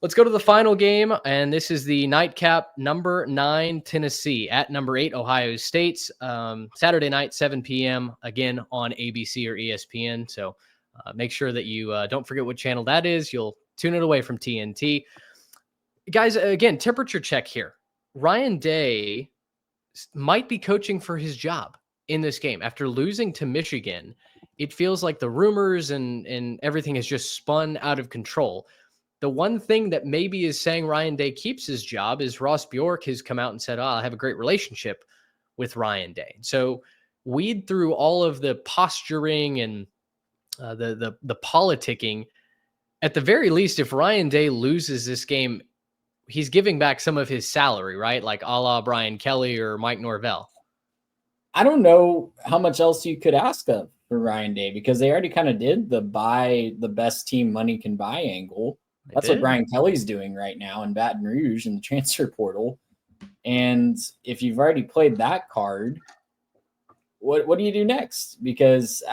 Let's go to the final game, and this is the nightcap. Number 9 Tennessee at number 8 Ohio State. Saturday night, 7 p.m. again on ABC or ESPN. So make sure that you don't forget what channel that is. You'll tune it away from TNT. Guys, again, temperature check here. Ryan Day might be coaching for his job in this game after losing to Michigan. It feels like the rumors and everything has just spun out of control. The one thing that maybe is saying Ryan Day keeps his job is Ross Bjork has come out and said, I have a great relationship with Ryan Day. So weed through all of the posturing and the politicking. At the very least, if Ryan Day loses this game, he's giving back some of his salary, right? Like a la Brian Kelly or Mike Norvell. I don't know how much else you could ask of for Ryan Day because they already kind of did the buy the best team money can buy angle. That's what Brian Kelly's doing right now in Baton Rouge in the transfer portal. And if you've already played that card, what do you do next? Because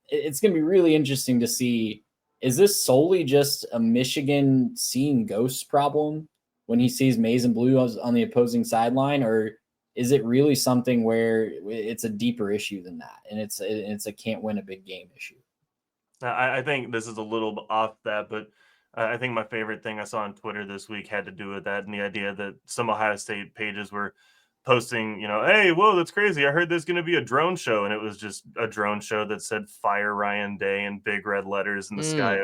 it's going to be really interesting to see, is this solely just a Michigan seeing ghosts problem when he sees maize and blue on the opposing sideline, or is it really something where it's a deeper issue than that? And it's a can't win a big game issue. I think this is a little off that, but I think my favorite thing I saw on Twitter this week had to do with that and the idea that some Ohio State pages were posting, hey, whoa, that's crazy. I heard there's going to be a drone show. And it was just a drone show that said fire Ryan Day in big red letters in the sky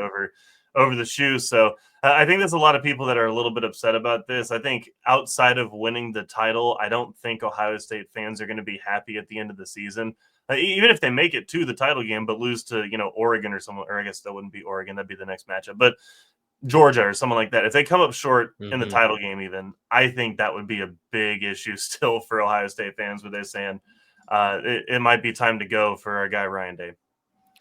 over the shoes. So I think there's a lot of people that are a little bit upset about this. I think outside of winning the title, I don't think Ohio State fans are going to be happy at the end of the season. Even if they make it to the title game, but lose to, Oregon or someone, or I guess that wouldn't be Oregon. That'd be the next matchup. But Georgia or someone like that, if they come up short in the title game even, I think that would be a big issue still for Ohio State fans where they're saying it might be time to go for our guy Ryan Day.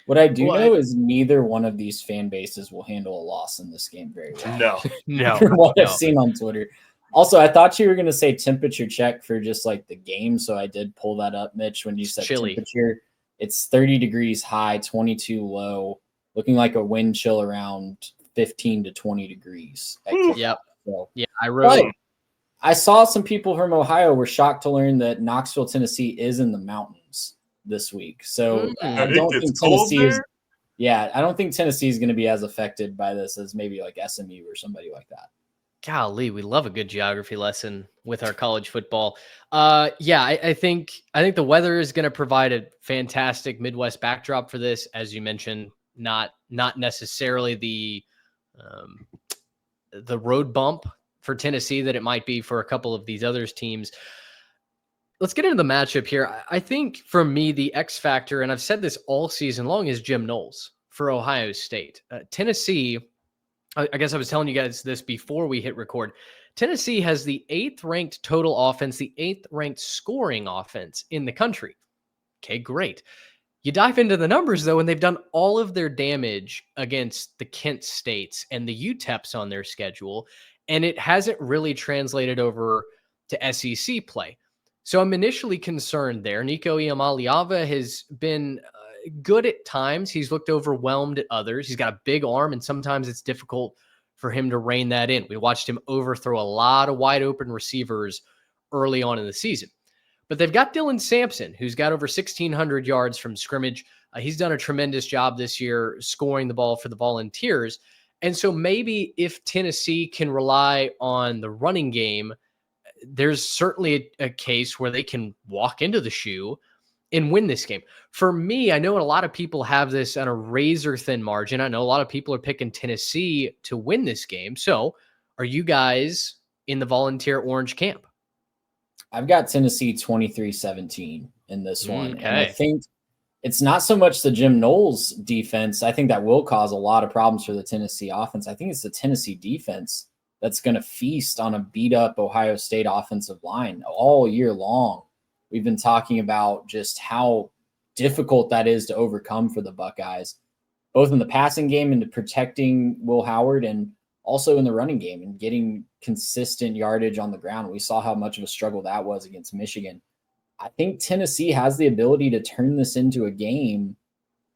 What I do know is neither one of these fan bases will handle a loss in this game very well. No. From what I've seen on Twitter. Also, I thought you were going to say temperature check for just like the game, so I did pull that up, Mitch, when you said chilly. Temperature. It's 30 degrees high, 22 low, looking like a wind chill around 15 to 20 degrees. Yep. So, yeah, I saw some people from Ohio were shocked to learn that Knoxville, Tennessee is in the mountains this week. So I don't think Tennessee is. Yeah, I don't think Tennessee is going to be as affected by this as maybe like SMU or somebody like that. Golly, we love a good geography lesson with our college football. I think the weather is going to provide a fantastic Midwest backdrop for this, as you mentioned. Not necessarily the road bump for Tennessee that it might be for a couple of these other teams. Let's get into the matchup here. I think for me, the X factor, and I've said this all season long, is Jim Knowles for Ohio State. Tennessee, I guess I was telling you guys this before we hit record. Tennessee has the 8th ranked total offense, the 8th ranked scoring offense in the country. Okay, great. You dive into the numbers, though, and they've done all of their damage against the Kent States and the UTEPs on their schedule, and it hasn't really translated over to SEC play. So I'm initially concerned there. Nico Iamaleava has been good at times. He's looked overwhelmed at others. He's got a big arm, and sometimes it's difficult for him to rein that in. We watched him overthrow a lot of wide open receivers early on in the season. But they've got Dylan Sampson, who's got over 1,600 yards from scrimmage. He's done a tremendous job this year scoring the ball for the Volunteers. And so maybe if Tennessee can rely on the running game, there's certainly a case where they can walk into the shoe and win this game. For me, I know a lot of people have this on a razor-thin margin. I know a lot of people are picking Tennessee to win this game. So are you guys in the Volunteer Orange camp? I've got Tennessee 23-17 in this one. Okay. And I think it's not so much the Jim Knowles defense. I think that will cause a lot of problems for the Tennessee offense. I think it's the Tennessee defense that's going to feast on a beat-up Ohio State offensive line all year long. We've been talking about just how difficult that is to overcome for the Buckeyes, both in the passing game and protecting Will Howard and also in the running game and getting consistent yardage on the ground. We saw how much of a struggle that was against Michigan. I think Tennessee has the ability to turn this into a game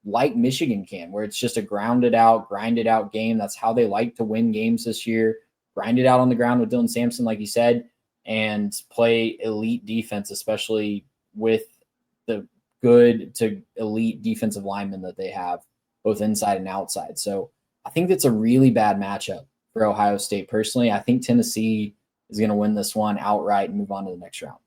like Michigan can, where it's just a grinded out game. That's how they like to win games this year. grind it out on the ground with Dylan Sampson, like you said, and play elite defense, especially with the good to elite defensive linemen that they have, both inside and outside. So I think that's a really bad matchup for Ohio State. Personally, I think Tennessee is going to win this one outright and move on to the next round.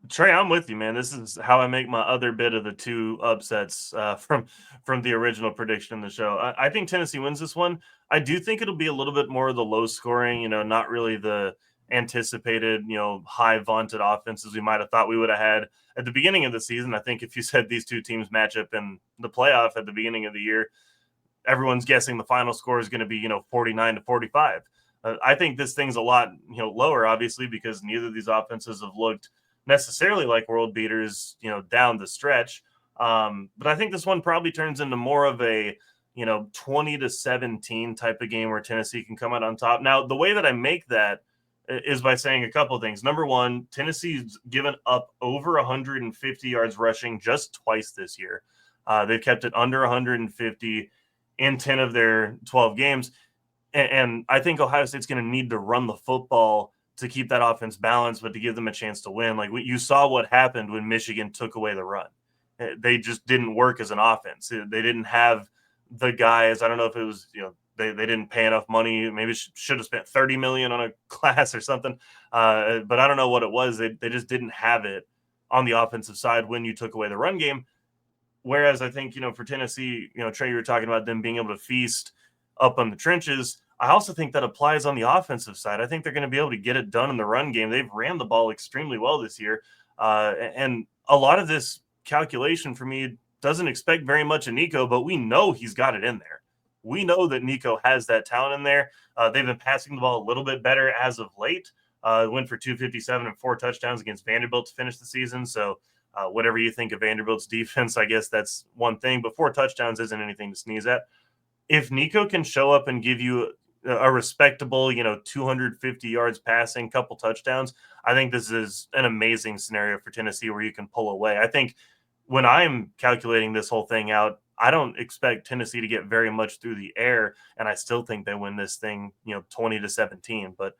Trey, I'm with you, man. This is how I make my other bit of the two upsets from the original prediction in the show. I think Tennessee wins this one. I do think it'll be a little bit more of the low scoring, not really the anticipated, high vaunted offenses we might have thought we would have had at the beginning of the season. I think if you said these two teams match up in the playoff at the beginning of the year, everyone's guessing the final score is going to be, 49-45. I think this thing's a lot, lower, obviously, because neither of these offenses have looked necessarily like world beaters, down the stretch. But I think this one probably turns into more of a, 20-17 type of game where Tennessee can come out on top. Now, the way that I make that is by saying a couple of things. Number one, Tennessee's given up over 150 yards rushing just twice this year. They've kept it under 150 in 10 of their 12 games. And I think Ohio State's going to need to run the football to keep that offense balanced, but to give them a chance to win. Like you saw what happened when Michigan took away the run. They just didn't work as an offense. They didn't have the guys. I don't know if it was, they didn't pay enough money. Maybe should have spent $30 million on a class or something. But I don't know what it was. They just didn't have it on the offensive side when you took away the run game. Whereas I think, for Tennessee, Trey, you were talking about them being able to feast up on the trenches. I also think that applies on the offensive side. I think they're going to be able to get it done in the run game. They've ran the ball extremely well this year. And a lot of this calculation for me doesn't expect very much of Nico, but we know he's got it in there. We know that Nico has that talent in there. They've been passing the ball a little bit better as of late. Went for 257 and 4 touchdowns against Vanderbilt to finish the season. So whatever you think of Vanderbilt's defense, I guess that's one thing. But 4 touchdowns isn't anything to sneeze at. If Nico can show up and give you a respectable, 250 yards passing, couple touchdowns, I think this is an amazing scenario for Tennessee where you can pull away. I think when I'm calculating this whole thing out, I don't expect Tennessee to get very much through the air, and I still think they win this thing, 20-17. But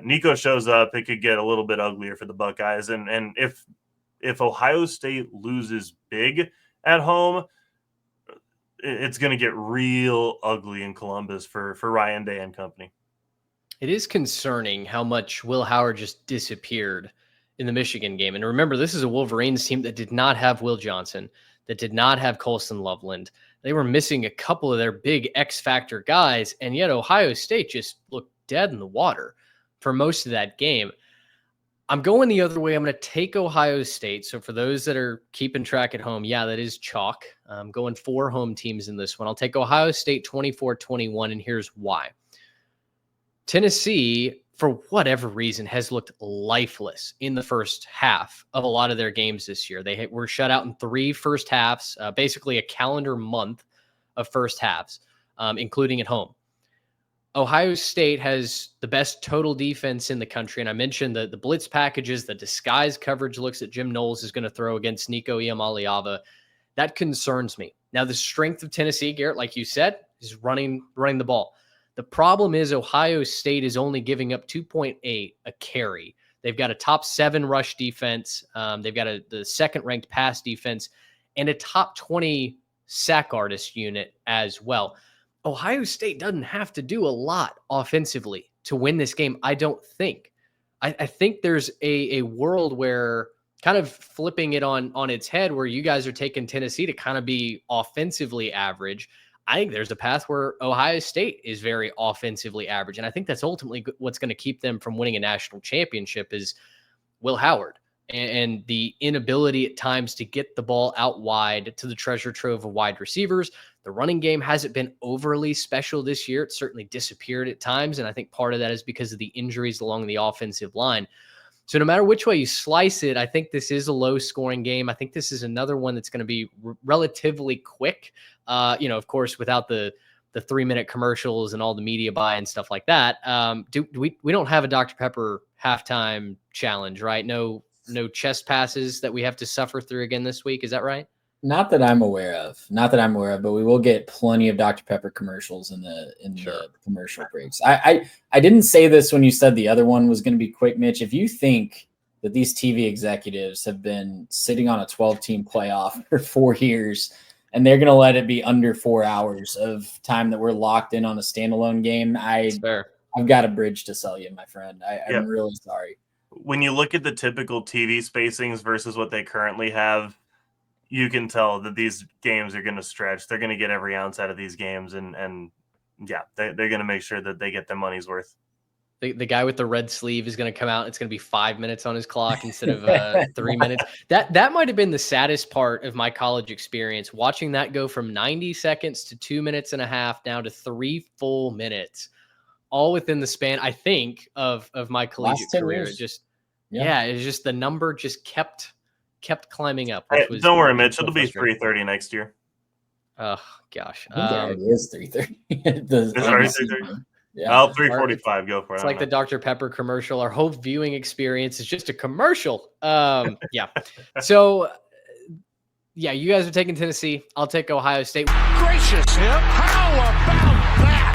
Nico shows up, it could get a little bit uglier for the Buckeyes. And if Ohio State loses big at home, it's going to get real ugly in Columbus for Ryan Day and company. It is concerning how much Will Howard just disappeared in the Michigan game. And remember, this is a Wolverines team that did not have Will Johnson, that did not have Colson Loveland. They were missing a couple of their big X factor guys, and yet Ohio State just looked dead in the water for most of that game. I'm going the other way. I'm going to take Ohio State. So for those that are keeping track at home, yeah, that is chalk. I'm going 4 home teams in this one. I'll take Ohio State 24-21, and here's why. Tennessee, for whatever reason, has looked lifeless in the first half of a lot of their games this year. They were shut out in 3 first halves, basically a calendar month of first halves, including at home. Ohio State has the best total defense in the country. And I mentioned the blitz packages, the disguise coverage looks that Jim Knowles is going to throw against Nico Iamaleava. That concerns me. Now, the strength of Tennessee, Garrett, like you said, is running the ball. The problem is Ohio State is only giving up 2.8 a carry. They've got a top 7 rush defense. They've got the second-ranked pass defense and a top 20 sack artist unit as well. Ohio State doesn't have to do a lot offensively to win this game, I don't think. I think there's a world where, kind of flipping it on its head, where you guys are taking Tennessee to kind of be offensively average. I think there's a path where Ohio State is very offensively average. And I think that's ultimately what's going to keep them from winning a national championship is Will Howard and the inability at times to get the ball out wide to the treasure trove of wide receivers. The running game hasn't been overly special this year. It certainly disappeared at times. And I think part of that is because of the injuries along the offensive line. So no matter which way you slice it, I think this is a low scoring game. I think this is another one that's going to be relatively quick. Of course, without the 3-minute commercials and all the media buy and stuff like that. We don't have a Dr. Pepper halftime challenge, right? No chest passes that we have to suffer through again this week. Is that right? Not that I'm aware of. Not that I'm aware of, but we will get plenty of Dr. Pepper commercials in the commercial breaks. I didn't say this when you said the other one was going to be quick, Mitch. If you think that these TV executives have been sitting on a 12-team playoff for 4 years and they're going to let it be under 4 hours of time that we're locked in on a standalone game, I've got a bridge to sell you, my friend. I'm really sorry. When you look at the typical TV spacings versus what they currently have, you can tell that these games are going to stretch. They're going to get every ounce out of these games, and they're going to make sure that they get their money's worth. The guy with the red sleeve is going to come out. It's going to be 5 minutes on his clock instead of 3 minutes. That might have been the saddest part of my college experience, watching that go from 90 seconds to 2 minutes and a half down to 3 full minutes, all within the span, I think, of my collegiate career. It just, it's just the number just kept climbing up. Don't worry, Mitch. It'll be 3:30 next year. Oh gosh, I think it already is 3:30. It's already 3:30. Yeah, 3:45. Go for it. It's like the Dr. Pepper commercial. Our whole viewing experience is just a commercial. So, you guys are taking Tennessee. I'll take Ohio State. Gracious him! How about that?